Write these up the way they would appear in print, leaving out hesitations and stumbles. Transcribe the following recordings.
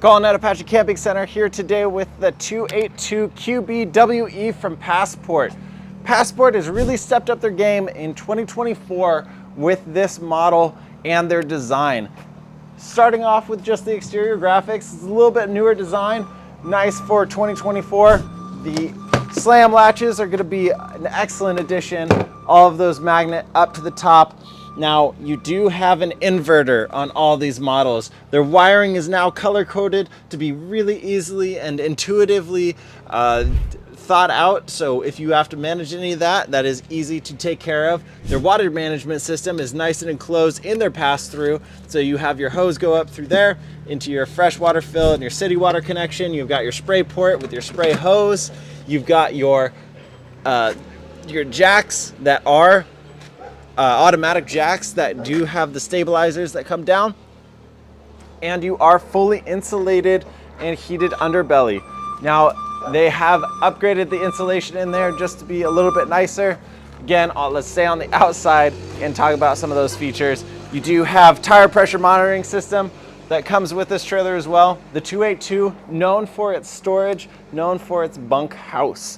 Calling at Apache Camping Center here today with the 282 QBWE from Passport. Passport has really stepped up their game in 2024 with this model and their design. Starting off with just the exterior graphics, it's a little bit newer design, nice for 2024. The slam latches are going to be an excellent addition. All of those magnet up to the top. Now, you do have an inverter on all these models. Their wiring is now color-coded to be really easily and intuitively thought out. So if you have to manage any of that, that is easy to take care of. Their water management system is nice and enclosed in their pass-through. So you have your hose go up through there into your freshwater fill and your city water connection. You've got your spray port with your spray hose. You've got your jacks that are automatic jacks that do have the stabilizers that come down, and you are fully insulated and heated underbelly. Now they have upgraded the insulation in there just to be a little bit nicer. Again, let's stay on the outside and talk about some of those features. You do have tire pressure monitoring system that comes with this trailer as well. The 282, known for its storage, known for its bunk house.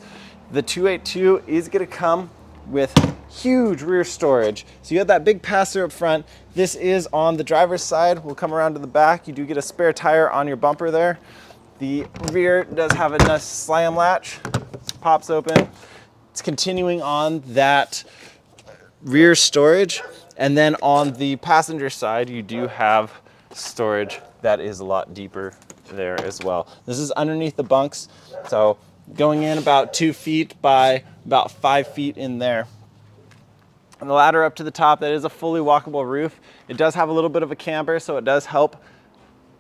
The 282 is going to come with huge rear storage. So you have that big pass-through up front. This is on the driver's side. We'll come around to the back. You do get a spare tire on your bumper there. The rear does have a nice slam latch. Pops open. It's continuing on that rear storage. And then on the passenger side, you do have storage that is a lot deeper there as well. This is underneath the bunks. So going in about 2 feet by about 5 feet in there. And the ladder up to the top, that is a fully walkable roof. It does have a little bit of a camber, so it does help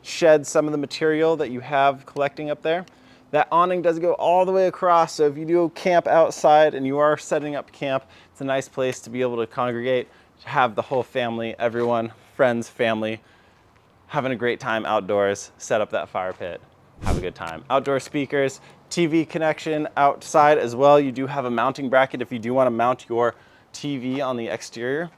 shed some of the material that you have collecting up there. That awning does go all the way across, so if you do camp outside and you are setting up camp, it's a nice place to be able to congregate, to have the whole family, everyone, friends, family, having a great time outdoors, set up that fire pit, have a good time. Outdoor speakers, TV connection outside as well. You do have a mounting bracket if you do want to mount your TV on the exterior.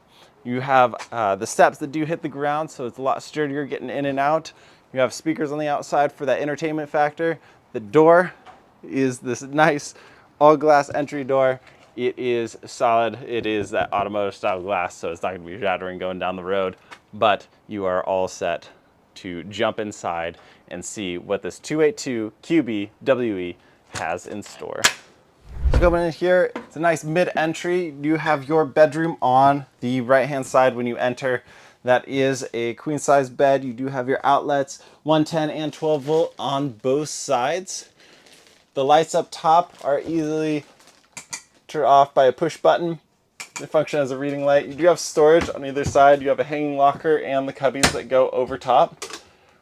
You have the steps that do hit the ground, so it's a lot sturdier getting in and out. You have speakers on the outside for that entertainment factor. The door is this nice all glass entry door. It is solid. It is that automotive style glass, so it's not going to be shattering going down the road, but you are all set to jump inside and see what this 282 QBWE has in store. So coming in here, it's a nice mid-entry. You have your bedroom on the right-hand side when you enter. That is a queen-size bed. You do have your outlets, 110 and 12 volt on both sides. The lights up top are easily turned off by a push button. They function as a reading light. You do have storage on either side. You have a hanging locker and the cubbies that go over top.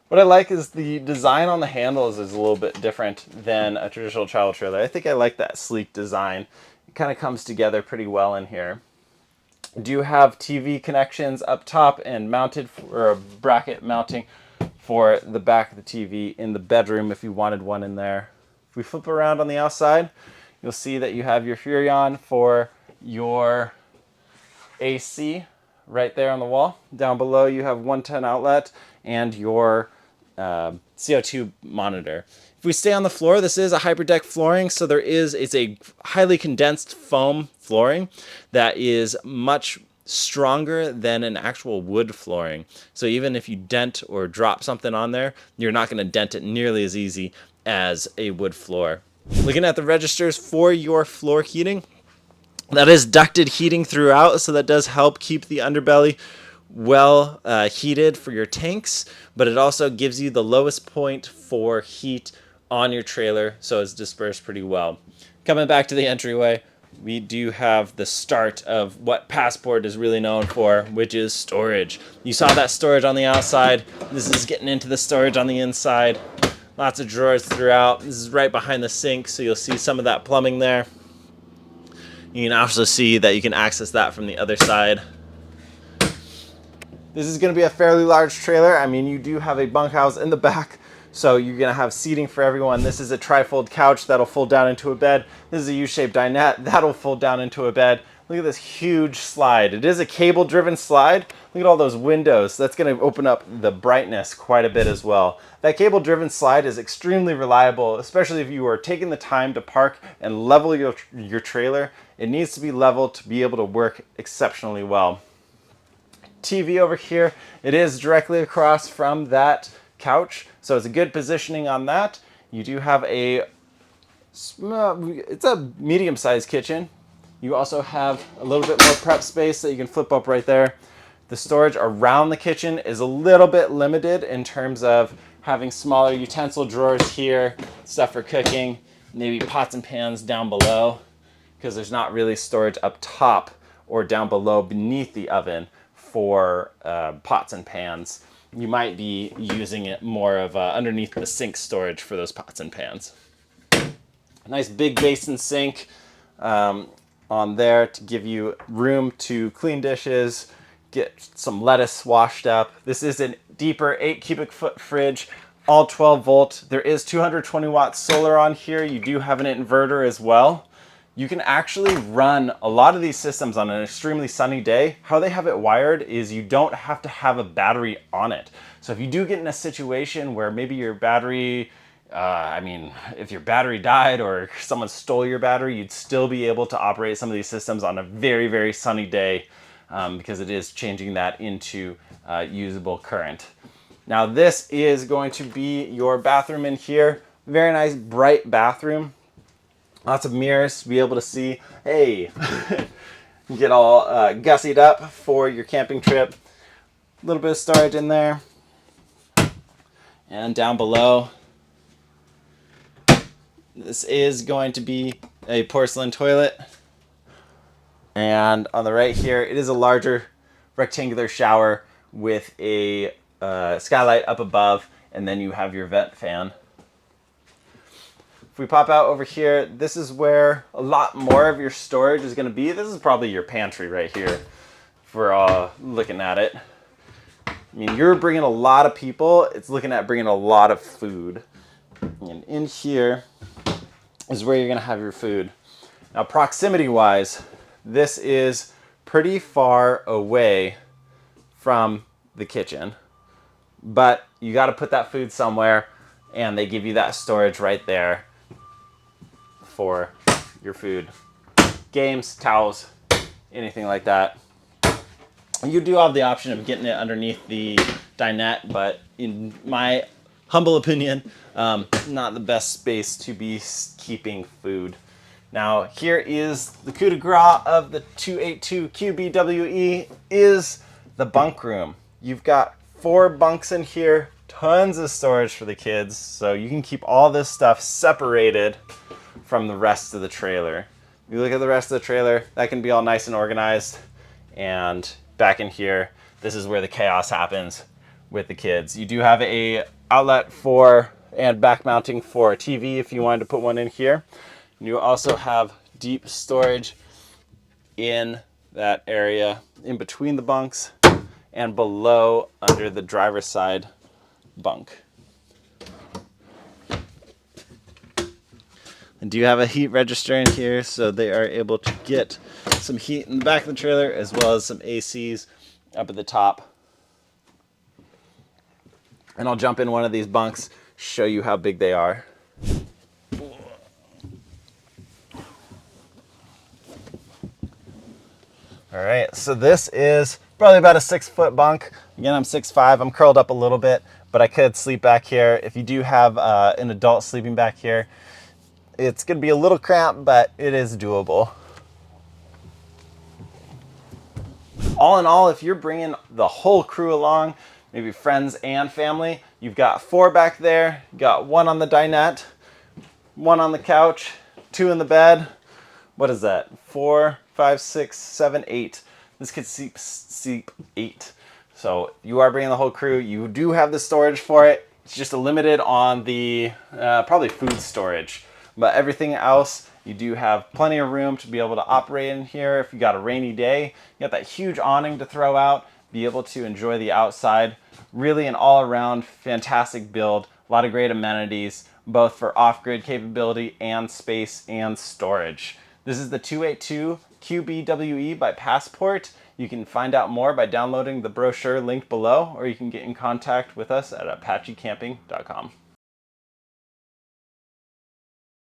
What I like is the design on the handles is a little bit different than a traditional travel trailer. I think I like that sleek design. It kind of comes together pretty well in here. You do have TV connections up top and mounted for a bracket mounting for the back of the TV in the bedroom if you wanted one in there. If we flip around on the outside, you'll see that you have your Furrion for your AC right there on the wall. Down below you have 110 outlet and your CO2 monitor. If we stay on the floor, this is a hyperdeck flooring, so it's a highly condensed foam flooring that is much stronger than an actual wood flooring. So even if you dent or drop something on there, you're not going to dent it nearly as easy as a wood floor. Looking at the registers for your floor heating, that is ducted heating throughout, so that does help keep the underbelly well heated for your tanks, but it also gives you the lowest point for heat on your trailer, so it's dispersed pretty well. Coming back to the entryway, we do have the start of what Passport is really known for, which is storage. You saw that storage on the outside. This is getting into the storage on the inside. Lots of drawers throughout. This is right behind the sink, so you'll see some of that plumbing there. You can also see that you can access that from the other side. This is going to be a fairly large trailer. I mean, you do have a bunkhouse in the back, so you're going to have seating for everyone. This is a trifold couch that'll fold down into a bed. This is a U-shaped dinette that'll fold down into a bed. Look at this huge slide. It is a cable-driven slide. Look at all those windows. That's going to open up the brightness quite a bit as well. That cable-driven slide is extremely reliable, especially if you are taking the time to park and level your trailer. It needs to be leveled to be able to work exceptionally well. TV over here, it is directly across from that couch, so it's a good positioning on that. You do have it's a medium-sized kitchen. You also have a little bit more prep space that you can flip up right there. The storage around the kitchen is a little bit limited in terms of having smaller utensil drawers here, stuff for cooking, maybe pots and pans down below, because there's not really storage up top or down below beneath the oven for pots and pans. You might be using it more of underneath the sink storage for those pots and pans. A nice big basin sink on there to give you room to clean dishes, get some lettuce washed up. This is a deeper 8 cubic foot fridge, all 12 volt. There is 220 watt solar on here. You do have an inverter as well. You can actually run a lot of these systems on an extremely sunny day. How they have it wired is you don't have to have a battery on it. So if you do get in a situation where maybe your battery, if your battery died or someone stole your battery, you'd still be able to operate some of these systems on a very, very sunny day because it is changing that into usable current. Now this is going to be your bathroom in here. Very nice, bright bathroom. Lots of mirrors to be able to see. Hey, get all gussied up for your camping trip. A little bit of storage in there. And down below, this is going to be a porcelain toilet. And on the right here, it is a larger rectangular shower with a skylight up above, and then you have your vent fan. If we pop out over here, this is where a lot more of your storage is going to be. This is probably your pantry right here if we're looking at it. I mean, you're bringing a lot of people. It's looking at bringing a lot of food. And in here is where you're going to have your food. Now, proximity-wise, this is pretty far away from the kitchen. But you got to put that food somewhere, and they give you that storage right there for your food. Games, towels, anything like that. You do have the option of getting it underneath the dinette, but in my humble opinion, not the best space to be keeping food. Now, here is the coup de grace of the 282 QBWE is the bunk room. You've got 4 bunks in here, tons of storage for the kids, so you can keep all this stuff separated from the rest of the trailer. If you look at the rest of the trailer, that can be all nice and organized. And back in here, this is where the chaos happens with the kids. You do have a outlet for and back mounting for a TV if you wanted to put one in here. And you also have deep storage in that area in between the bunks and below under the driver's side bunk. And do have a heat register in here, so they are able to get some heat in the back of the trailer as well as some ACs up at the top. And I'll jump in one of these bunks, show you how big they are. All right, so this is probably about a 6-foot bunk. Again, I'm 6'5", I'm curled up a little bit, but I could sleep back here. If you do have an adult sleeping back here, it's gonna be a little cramped, but it is doable. All in all, if you're bringing the whole crew along, maybe friends and family, you've got 4 back there, you got 1 on the dinette, 1 on the couch, 2 in the bed. What is that? 4, 5, 6, 7, 8. This could sleep 8. So you are bringing the whole crew. You do have the storage for it. It's just limited on the probably food storage. But everything else, you do have plenty of room to be able to operate in here. If you got a rainy day, you got that huge awning to throw out, be able to enjoy the outside. Really an all-around fantastic build. A lot of great amenities, both for off-grid capability and space and storage. This is the 282 QBWE by Passport. You can find out more by downloading the brochure linked below, or you can get in contact with us at apachecamping.com.